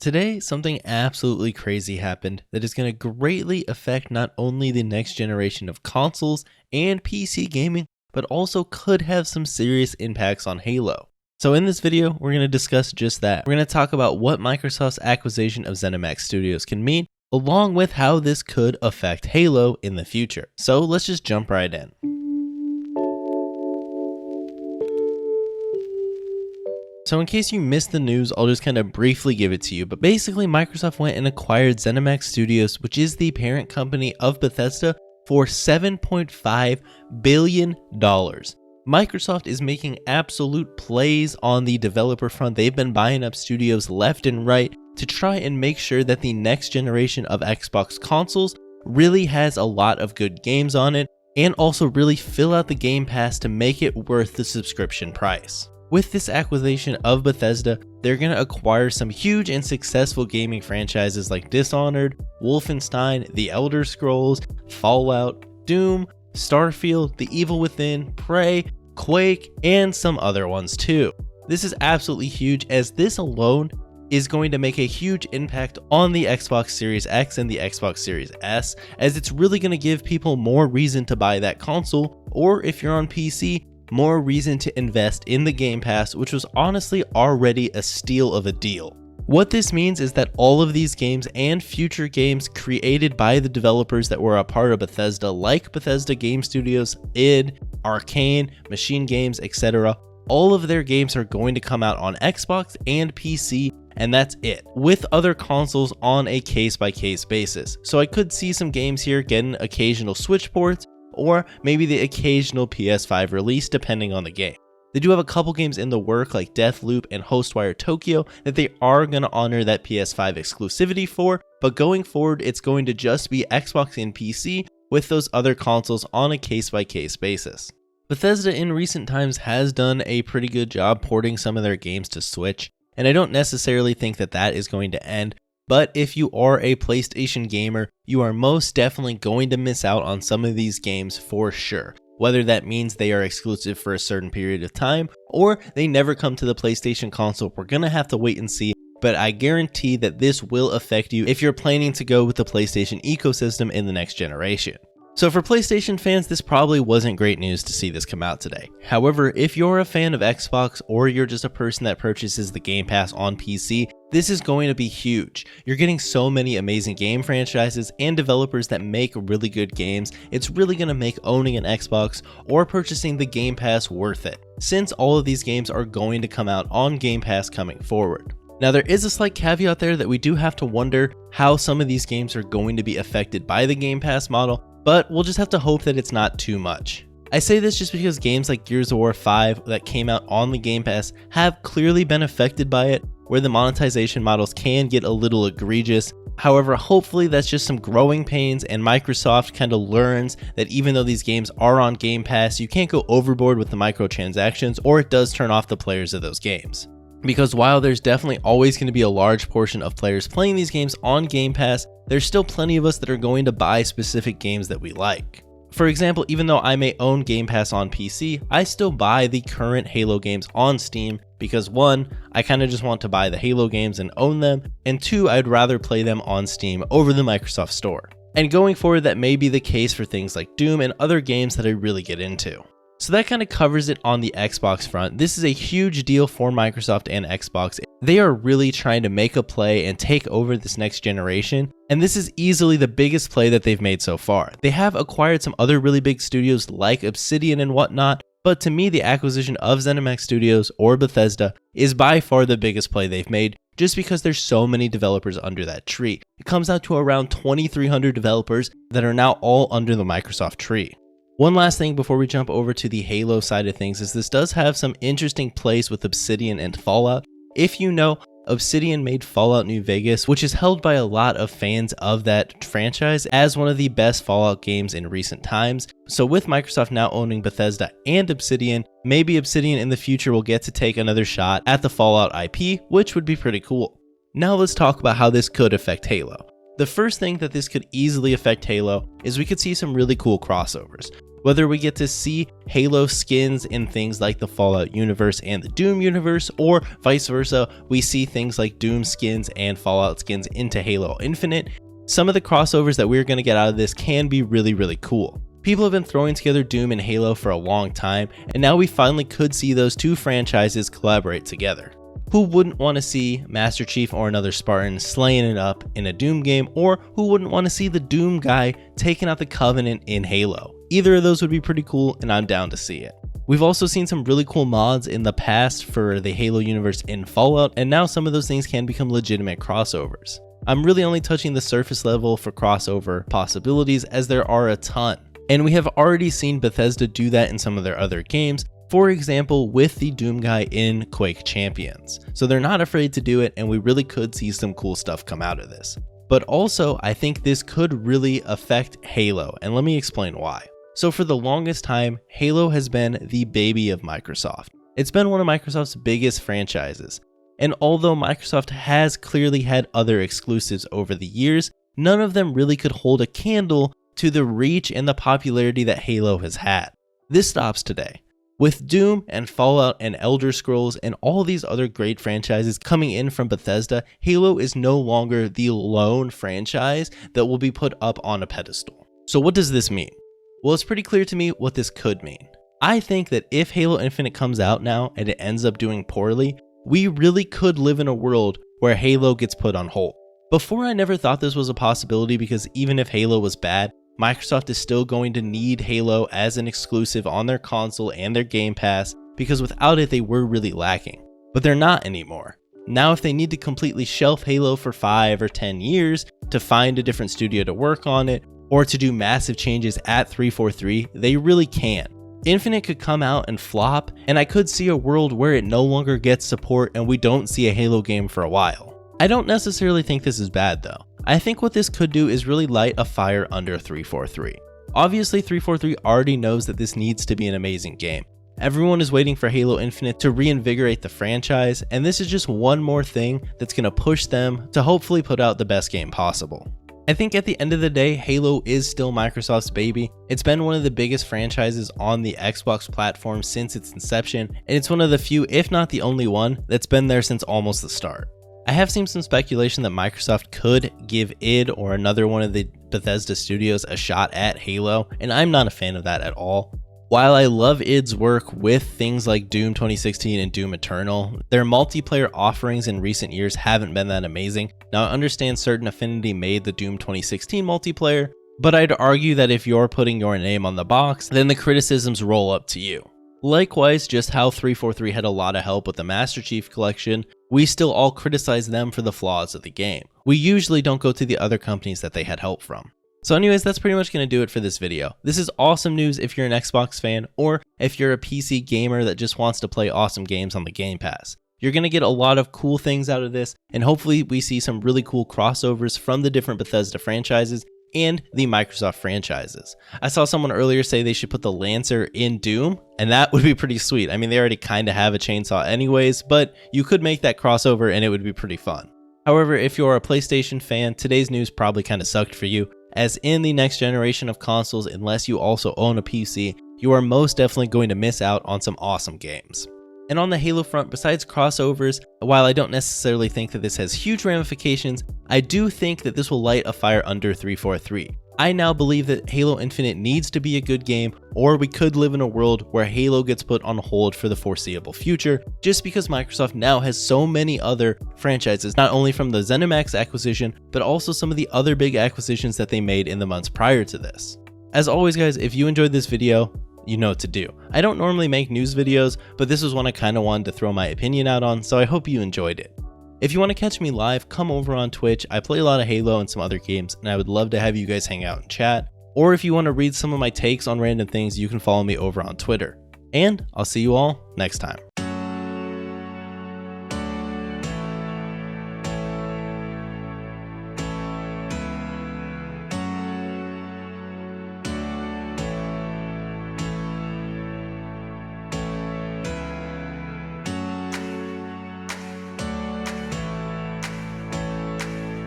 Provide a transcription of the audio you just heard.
Today, something absolutely crazy happened that is going to greatly affect not only the next generation of consoles and PC gaming, but also could have some serious impacts on Halo. So in this video, we're going to discuss just that. We're going to talk about what Microsoft's acquisition of Zenimax Studios can mean, along with how this could affect Halo in the future. So let's just jump right in. So in case you missed the news, I'll just kind of briefly give it to you, but basically Microsoft went and acquired Zenimax Studios, which is the parent company of Bethesda, for $7.5 billion. Microsoft is making absolute plays on the developer front. They've been buying up studios left and right to try and make sure that the next generation of Xbox consoles really has a lot of good games on it, and also really fill out the Game Pass to make it worth the subscription price. With this acquisition of Bethesda, they're going to acquire some huge and successful gaming franchises like Dishonored, Wolfenstein, The Elder Scrolls, Fallout, Doom, Starfield, The Evil Within, Prey, Quake, and some other ones too. This is absolutely huge, as this alone is going to make a huge impact on the Xbox Series X and the Xbox Series S, as it's really going to give people more reason to buy that console, or if you're on PC, more reason to invest in the Game Pass, which was honestly already a steal of a deal. What this means is that all of these games and future games created by the developers that were a part of Bethesda, like Bethesda Game Studios, id, Arcane, Machine Games, etc., all of their games are going to come out on Xbox and PC, and that's it, with other consoles on a case-by-case basis. So I could see some games here getting occasional Switch ports, or maybe the occasional PS5 release depending on the game. They do have a couple games in the work like Deathloop and Ghostwire Tokyo that they are going to honor that PS5 exclusivity for, but going forward it's going to just be Xbox and PC with those other consoles on a case-by-case basis. Bethesda in recent times has done a pretty good job porting some of their games to Switch, and I don't necessarily think that that is going to end. But if you are a PlayStation gamer, you are most definitely going to miss out on some of these games for sure. Whether that means they are exclusive for a certain period of time, or they never come to the PlayStation console, we're gonna have to wait and see. But I guarantee that this will affect you if you're planning to go with the PlayStation ecosystem in the next generation. So for PlayStation fans, this probably wasn't great news to see this come out today. However, if you're a fan of Xbox, or you're just a person that purchases the Game Pass on PC, this is going to be huge. You're getting so many amazing game franchises and developers that make really good games. It's really going to make owning an Xbox or purchasing the Game Pass worth it, since all of these games are going to come out on Game Pass coming forward. Now there is a slight caveat there that we do have to wonder how some of these games are going to be affected by the Game Pass model, but we'll just have to hope that it's not too much. I say this just because games like Gears of War 5 that came out on the Game Pass have clearly been affected by it, where the monetization models can get a little egregious. However, hopefully that's just some growing pains, and Microsoft kind of learns that even though these games are on Game Pass, you can't go overboard with the microtransactions, or it does turn off the players of those games. Because while there's definitely always going to be a large portion of players playing these games on Game Pass, there's still plenty of us that are going to buy specific games that we like. For example, even though I may own Game Pass on PC, I still buy the current Halo games on Steam because 1, I kind of just want to buy the Halo games and own them, and 2, I'd rather play them on Steam over the Microsoft Store. And going forward, that may be the case for things like Doom and other games that I really get into. So that kind of covers it on the Xbox front. This is a huge deal for Microsoft and Xbox. They are really trying to make a play and take over this next generation, and this is easily the biggest play that they've made so far. They have acquired some other really big studios like Obsidian and whatnot, but to me the acquisition of Zenimax Studios or Bethesda is by far the biggest play they've made, just because there's so many developers under that tree. It comes out to around 2,300 developers that are now all under the Microsoft tree. One last thing before we jump over to the Halo side of things is this does have some interesting plays with Obsidian and Fallout. If you know, Obsidian made Fallout New Vegas, which is held by a lot of fans of that franchise as one of the best Fallout games in recent times. So with Microsoft now owning Bethesda and Obsidian, maybe Obsidian in the future will get to take another shot at the Fallout IP, which would be pretty cool. Now let's talk about how this could affect Halo. The first thing that this could easily affect Halo is we could see some really cool crossovers. Whether we get to see Halo skins in things like the Fallout universe and the Doom universe, or vice versa, we see things like Doom skins and Fallout skins into Halo Infinite, some of the crossovers that we're going to get out of this can be really cool. People have been throwing together Doom and Halo for a long time, and now we finally could see those two franchises collaborate together. Who wouldn't want to see Master Chief or another Spartan slaying it up in a Doom game, or who wouldn't want to see the Doom guy taking out the Covenant in Halo? Either of those would be pretty cool, and I'm down to see it. We've also seen some really cool mods in the past for the Halo universe in Fallout, and now some of those things can become legitimate crossovers. I'm really only touching the surface level for crossover possibilities, as there are a ton. And we have already seen Bethesda do that in some of their other games, for example with the Doom guy in Quake Champions. So they're not afraid to do it, and we really could see some cool stuff come out of this. But also, I think this could really affect Halo, and let me explain why. So for the longest time, Halo has been the baby of Microsoft. It's been one of Microsoft's biggest franchises. And although Microsoft has clearly had other exclusives over the years, none of them really could hold a candle to the reach and the popularity that Halo has had. This stops today. With Doom and Fallout and Elder Scrolls and all these other great franchises coming in from Bethesda, Halo is no longer the lone franchise that will be put up on a pedestal. So what does this mean? Well, it's pretty clear to me what this could mean. I think that if Halo Infinite comes out now and it ends up doing poorly, we really could live in a world where Halo gets put on hold. Before, I never thought this was a possibility, because even if Halo was bad, Microsoft is still going to need Halo as an exclusive on their console and their Game Pass, because without it they were really lacking. But they're not anymore. Now if they need to completely shelf Halo for 5 or 10 years to find a different studio to work on it, or to do massive changes at 343, they really can. Infinite could come out and flop, and I could see a world where it no longer gets support and we don't see a Halo game for a while. I don't necessarily think this is bad though. I think what this could do is really light a fire under 343. Obviously 343 already knows that this needs to be an amazing game. Everyone is waiting for Halo Infinite to reinvigorate the franchise, and this is just one more thing that's going to push them to hopefully put out the best game possible. I think at the end of the day, Halo is still Microsoft's baby. It's been one of the biggest franchises on the Xbox platform since its inception, and it's one of the few, if not the only one, that's been there since almost the start. I have seen some speculation that Microsoft could give id or another one of the Bethesda studios a shot at Halo, and I'm not a fan of that at all. While I love id's work with things like Doom 2016 and Doom Eternal, their multiplayer offerings in recent years haven't been that amazing. Now I understand Certain Affinity made the Doom 2016 multiplayer, but I'd argue that if you're putting your name on the box, then the criticisms roll up to you. Likewise, just how 343 had a lot of help with the Master Chief Collection, we still all criticize them for the flaws of the game. We usually don't go to the other companies that they had help from. So anyways, that's pretty much going to do it for this video. This is awesome news if you're an Xbox fan, or if you're a PC gamer that just wants to play awesome games on the Game Pass. You're going to get a lot of cool things out of this, and hopefully we see some really cool crossovers from the different Bethesda franchises and the Microsoft franchises. I saw someone earlier say they should put the Lancer in Doom, and that would be pretty sweet. I mean, they already kind of have a chainsaw anyways, but you could make that crossover and it would be pretty fun. However, if you're a PlayStation fan, today's news probably kind of sucked for you, as in the next generation of consoles, unless you also own a PC, you are most definitely going to miss out on some awesome games. And on the Halo front, besides crossovers, while I don't necessarily think that this has huge ramifications, I do think that this will light a fire under 343. I now believe that Halo Infinite needs to be a good game, or we could live in a world where Halo gets put on hold for the foreseeable future, just because Microsoft now has so many other franchises, not only from the Zenimax acquisition, but also some of the other big acquisitions that they made in the months prior to this. As always guys, if you enjoyed this video, you know what to do. I don't normally make news videos, but this was one I kind of wanted to throw my opinion out on, so I hope you enjoyed it. If you want to catch me live, come over on Twitch. I play a lot of Halo and some other games, and I would love to have you guys hang out and chat. Or if you want to read some of my takes on random things, you can follow me over on Twitter. And I'll see you all next time.